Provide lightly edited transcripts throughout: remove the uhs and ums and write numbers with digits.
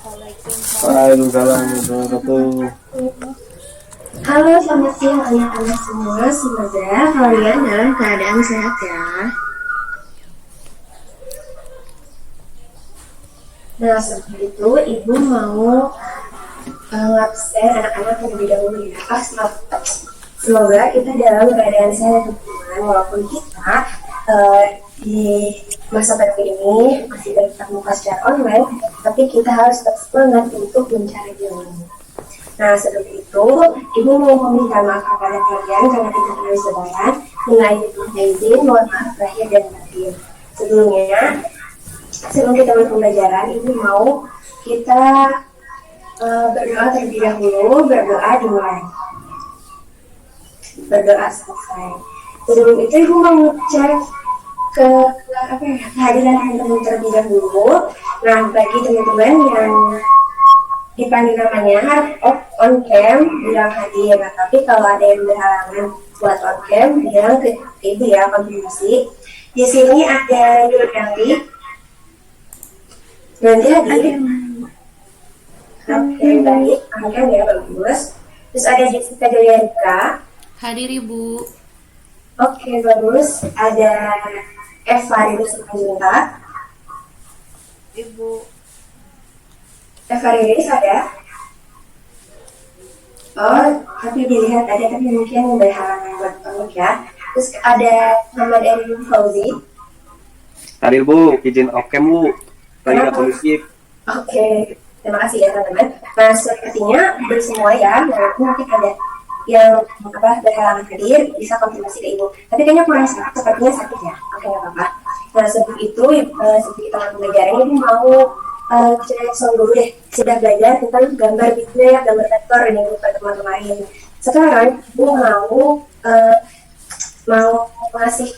Waalaikumsalam warahmatullahi wabarakatuh. Halo, selamat siang anak-anak semua. Semoga kalian dalam keadaan sehat ya. Nah, seperti itu Ibu mau ngabsen anak-anak terlebih dahulu ya. Semoga kita dalam keadaan sehat teman-teman. Walaupun kita di masa pandemi ini masih tetap muka secara online, tapi kita harus tetap semangat untuk mencari ilmu. Nah, seperti itu, Ibu mau meminta maaf kepada kalian karena tidak menulis lebaran. Minal izin, mohon maaf lahir dan batin. Sebelumnya, sebelum kita mulai pembelajaran, Ibu mau kita berdoa terlebih dahulu. Berdoa dimulai. Berdoa selesai. Sebelum itu, Ibu mau cek kehadiran teman-teman terlebih dahulu. Nah, bagi teman-teman yang dipanggil namanya on cam bilang hadir. Nah, tapi kalau ada yang berhalangan buat on cam bilang ke Ibu ya, konfirmasi. Di sini ada Yuryanti. Nanti hadir. Oke, baik. On cam ya, bagus. Terus ada Jessica Joyanka. Hadir Ibu. Oke, bagus. Ada Eva Riris Simanjuntak. Ibu. Eva Riris ada? Oh, tapi dilihat ada, tapi mungkin berhalangan buat kamu ya. Terus ada Muhammad Erin Fauzi. Hadir Bu, izin oke Bu. Lagi ada polisi. Oke, terima kasih ya teman-teman. Nah, sepertinya bersemua ya. Nah, mungkin ada yang berhalangan hadir, bisa konfirmasi ke Ibu. Tapi kayaknya kurang sehat, sepertinya sakit ya. Oke, nggak apa-apa. Nah, sebelum itu, sebelum kita pembelajaran, Ibu mau cek soal dulu deh. Sudah belajar tentang gambar bitmap, gambar vektor ini pertemuan kemarin. Sekarang Ibu mau ngasih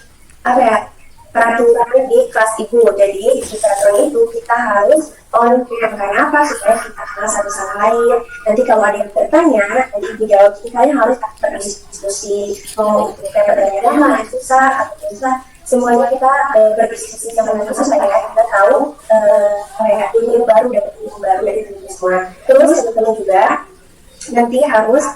peraturan di kelas Ibu. Jadi di peraturan itu kita harus on cam. Karena apa? Supaya kita kenal satu sama lain. Nanti kalau ada yang bertanya, nanti Ibu jawab, kita harus berdiskusi. Mau kita bertanya lama, susah atau susah, semuanya kita berdiskusi sama-sama supaya kita tahu ilmu baru dari teman semua. Terus teman-teman juga nanti harus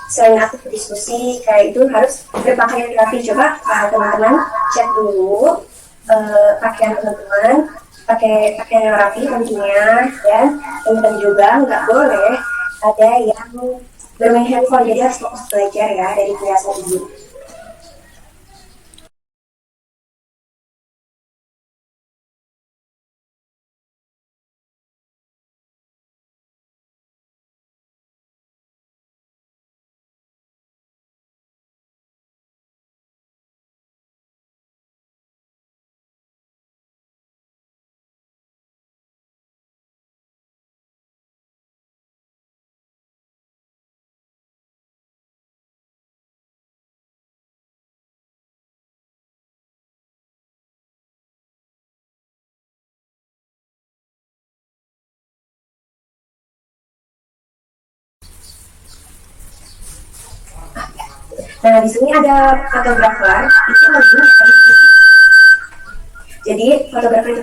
selain aktif berdiskusi kayak itu harus berpakaian rapi. Coba teman-teman cek dulu pakaian teman-teman, pakai pakaian yang rapi tentunya, dan teman-teman juga nggak boleh ada yang bermain handphone. Jadi harus fokus belajar ya dari penjelasan Ibu. Nah, di sini ada fotografer. Itu jadi fotografer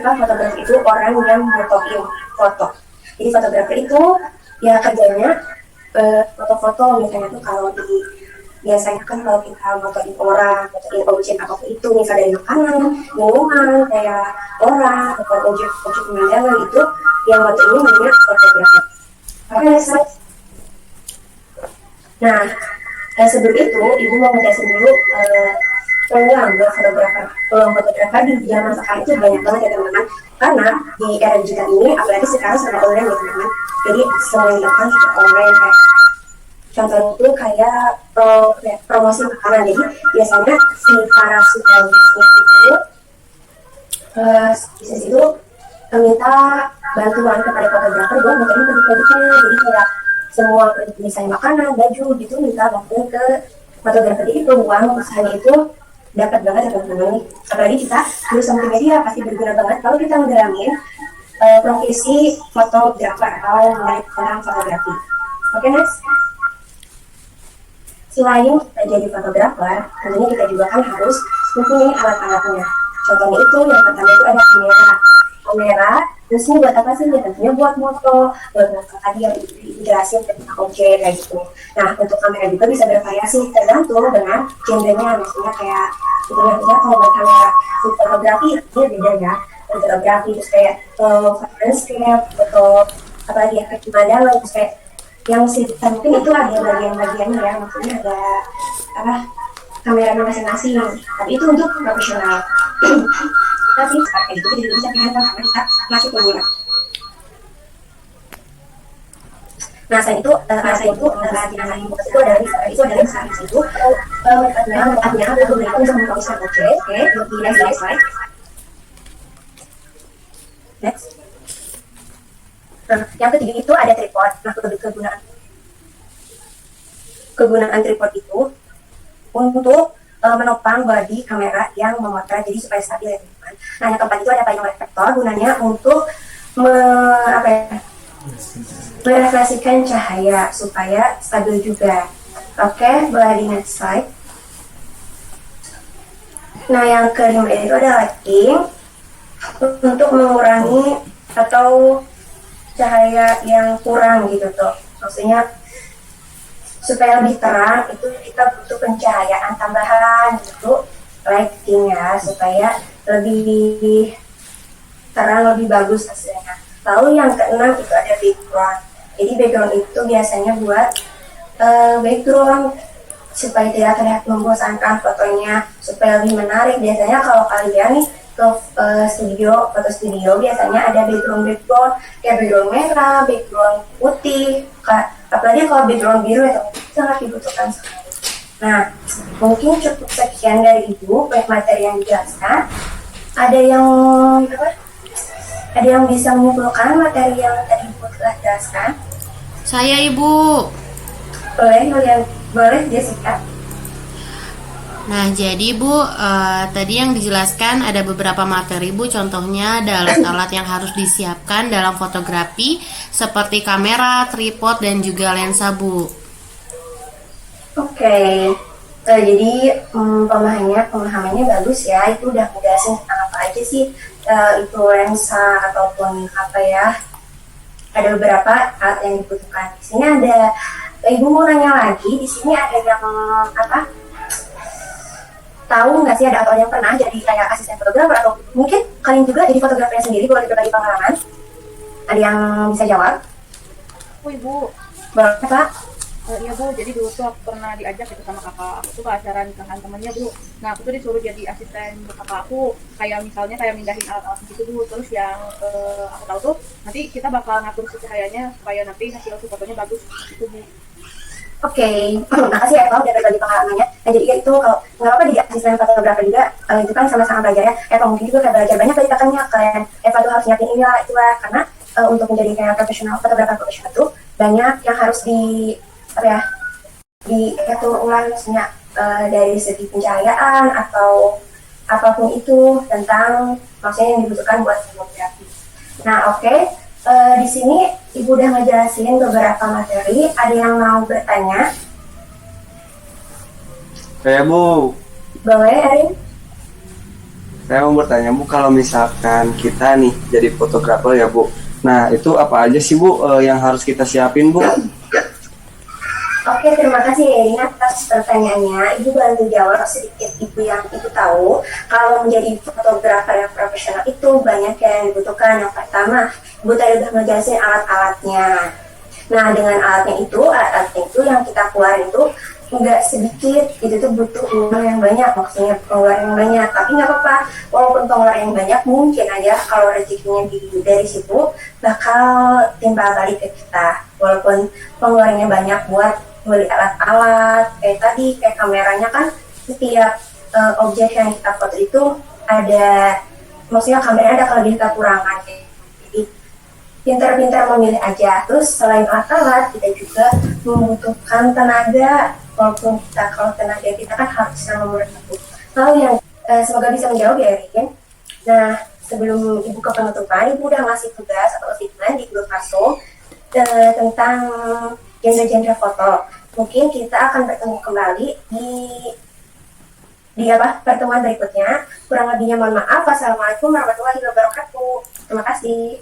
itu orang yang motoin foto. Jadi fotografer itu ya kerjanya foto-foto. Misalnya tuh biasanya kan kalau kita motoin orang, motoin objek apapun itu, misalnya dari makanan, minuman, kayak orang atau objek pemandangan, itu yang motoin namanya fotografer. Oke, nah, sebelum itu, Ibu mau ngejelasin dulu peluang buat fotografer. Peluang fotografer di zaman sekarang itu banyak banget ya teman-teman. Karena di era digital ini, apalagi sekarang serba online ya teman-teman. Jadi semua yang dilakukan serba online. Kayak contohnya itu kayak promosi makanan. Jadi biasanya si para bisnis itu meminta bantuan kepada fotografer buat bikin produk-produknya. Jadi kayak semua desain makanan, baju gitu minta bantuan ke fotografer. Jadi peluang usahanya itu dapat banget ya teman-teman. Apalagi kita lulusan multimedia pasti berguna banget kalau kita ngedalamin profesi fotografer atau yang menarik tentang fotografi. Oke, next. Selain kita jadi fotografer, tentunya kita juga kan harus mempunyai alat-alatnya. Contohnya itu yang pertama itu ada kamera. Terus ini buat apa sih? Ya tentunya buat foto, buat ngangkat tadi yang dijelasin tentang objek kayak gitu. Nah untuk kamera juga bisa bervariasi tergantung dengan genrenya, maksudnya kayak misalnya kalau buat kamera fotografi dia beda ya, fotografi terus kayak landscape, foto apalagi efek pemandangan, terus kayak yang sekitar mungkin itu ada bagian-bagiannya ya, maksudnya ada apa kameranya masing-masing. Tapi itu untuk profesional. Tapi kayak gitu jadi bisa dihandle karena kita masih pengguna. Nah, selain itu, latihan itu ada misalnya itu artinya ada beberapa bisa memfokuskan objek, oke, lebih next slide. Next. Nah, yang ketiga itu ada tripod. Nah, kegunaan tripod itu untuk menopang bodi kamera yang memotret jadi supaya stabil ya teman-teman. Nah yang keempat itu ada payung reflektor gunanya untuk merefleksikan cahaya supaya stabil juga. Oke, boleh di next slide. Nah yang kelima itu ada lighting untuk mengurangi atau cahaya yang kurang gitu tuh. Maksudnya supaya lebih terang itu kita butuh pencahayaan tambahan gitu, lighting ya, supaya lebih terang, lebih bagus hasilnya. Lalu yang keenam itu ada background. Jadi background itu biasanya buat background supaya tidak terlihat membosankan fotonya, supaya lebih menarik. Biasanya kalau kalian nih ke foto studio biasanya ada background kayak background merah, background putih, apalagi kalau background biru itu sangat dibutuhkan sekali. Nah, mungkin cukup sekian dari Ibu baik materi yang dijelaskan. Ada yang bisa menyimpulkan materi yang tadi Ibu telah jelaskan? Saya Ibu. Boleh Jessica. Nah, jadi Bu, tadi yang dijelaskan ada beberapa materi Bu, contohnya ada alat-alat yang harus disiapkan dalam fotografi seperti kamera, tripod, dan juga lensa Bu. Oke. Jadi pemahamannya bagus ya, itu udah ngejelasin tentang apa aja sih itu lensa ataupun apa ya. Ada beberapa alat yang dibutuhkan. Di sini ada, Ibu mau nanya lagi, di sini ada yang apa? Tahu nggak sih ada atau yang pernah jadi kayak asisten fotografer atau mungkin kalian juga jadi fotografernya sendiri, boleh berbagi pengalaman? Ada yang bisa jawab? Ibu. Boleh Pak? Iya Bu, jadi dulu tuh aku pernah diajak gitu sama kakak aku tuh ke acara nikahan temennya Bu. Nah aku tuh disuruh jadi asisten kakak aku, kayak misalnya kayak mindahin alat-alat gitu Bu. Terus yang aku tahu tuh nanti kita bakal ngatur si cahayanya supaya nanti hasil fotonya bagus gitu Bu. Oke, makasih ya Pak udah berbagi pengalamannya. Nah jadi itu kalau nggak apa jadi asisten fotografer juga, itu kan sama-sama belajar ya. Kalau mungkin juga kayak belajar banyak dari kakaknya, kalian Eva tuh harus nyiapin inilah itulah, karena untuk menjadi kayak fotografer profesional tuh banyak yang harus diatur ulang, maksudnya dari segi pencahayaan atau apapun itu tentang maksudnya yang dibutuhkan buat fotografi. Nah oke. Di sini Ibu udah ngejelasin beberapa materi. Ada yang mau bertanya? Saya Bu. Boleh, Erin? Saya mau bertanya Bu, kalau misalkan kita nih jadi fotografer ya Bu. Nah itu apa aja sih Bu yang harus kita siapin Bu? Oke, terima kasih Erin atas pertanyaannya. Ibu bantu jawab sedikit Ibu yang Ibu tahu. Kalau menjadi fotografer yang profesional itu banyak yang dibutuhkan. Yang pertama, Ibu tadi udah ngejelasin alat-alatnya. Nah, dengan alatnya itu yang kita keluarin itu nggak sedikit, itu tuh butuh uang yang banyak, maksudnya pengeluaran yang banyak. Tapi nggak apa-apa, walaupun pengeluaran yang banyak, mungkin aja kalau rezekinya dari situ bakal timbal balik ke kita. Walaupun pengeluarannya banyak buat beli alat-alat, kayak kameranya kan setiap objek yang kita foto itu ada, maksudnya kameranya ada kelebihan kekurangan. Jadi pintar-pintar memilih aja. Terus selain alat-alat, kita juga membutuhkan tenaga. Walaupun kalau tenaga kita kan harus nomor satu. Lalu yang semoga bisa menjawab ya Erin. Nah sebelum Ibu ke penutupan, Ibu udah ngasih tugas atau assignment di grup Paso tentang genre-genre foto. Mungkin kita akan bertemu kembali di pertemuan berikutnya. Kurang lebihnya mohon maaf. Wassalamualaikum warahmatullahi wabarakatuh. Terima kasih.